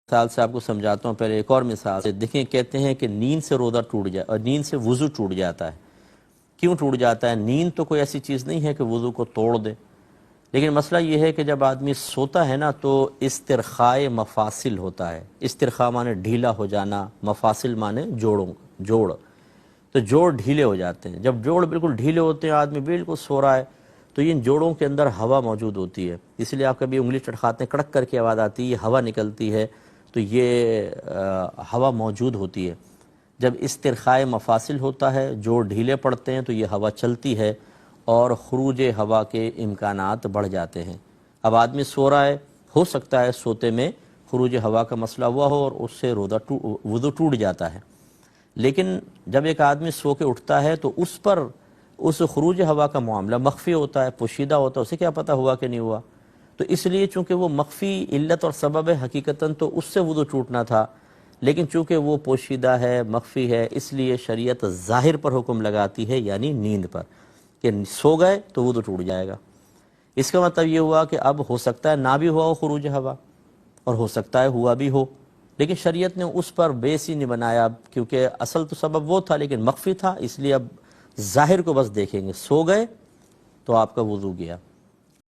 مثال سے آپ کو سمجھاتا ہوں، پہلے ایک اور مثال سے دیکھیں۔ کہتے ہیں کہ نیند سے روزہ ٹوٹ جائے اور نیند سے وضو ٹوٹ جاتا ہے۔ کیوں ٹوٹ جاتا ہے؟ نیند تو کوئی ایسی چیز نہیں ہے کہ وضو کو توڑ دے، لیکن مسئلہ یہ ہے کہ جب آدمی سوتا ہے نا تو استرخائے مفاصل ہوتا ہے۔ استرخاء مانے ڈھیلا ہو جانا، مفاصل مانے جوڑ، تو جوڑ ڈھیلے ہو جاتے ہیں۔ جب جوڑ بالکل ڈھیلے ہوتے ہیں، آدمی بالکل سو رہا ہے، تو ان جوڑوں کے اندر ہوا موجود ہوتی ہے، اس لیے آپ کبھی انگلی چٹکاتے ہیں، کڑک کر کے آواز آتی ہے، یہ ہوا نکلتی ہے، تو یہ ہوا موجود ہوتی ہے۔ جب استرخائے مفاصل ہوتا ہے، جوڑ ڈھیلے پڑتے ہیں، تو یہ ہوا چلتی ہے اور خروج ہوا کے امکانات بڑھ جاتے ہیں۔ اب آدمی سو رہا ہے، ہو سکتا ہے سوتے میں خروج ہوا کا مسئلہ ہوا ہو اور اس سے وضو ٹوٹ جاتا ہے، لیکن جب ایک آدمی سو کے اٹھتا ہے تو اس پر اس خروج ہوا کا معاملہ مخفی ہوتا ہے، پوشیدہ ہوتا ہے، اسے کیا پتہ ہوا کہ نہیں ہوا، تو اس لیے چونکہ وہ مخفی علت اور سبب ہے، حقیقتاً تو اس سے وضو ٹوٹنا تھا، لیکن چونکہ وہ پوشیدہ ہے، مخفی ہے، اس لیے شریعت ظاہر پر حکم لگاتی ہے، یعنی نیند پر، کہ سو گئے تو وضو ٹوٹ جائے گا۔ اس کا مطلب یہ ہوا کہ اب ہو سکتا ہے نہ بھی ہوا ہو خروج ہوا، اور ہو سکتا ہے ہوا بھی ہو، لیکن شریعت نے اس پر بیس ہی نہیں بنایا، کیونکہ اصل تو سبب وہ تھا لیکن مخفی تھا، اس لیے اب ظاہر کو بس دیکھیں گے۔ سو گئے تو آپ کا وضو گیا۔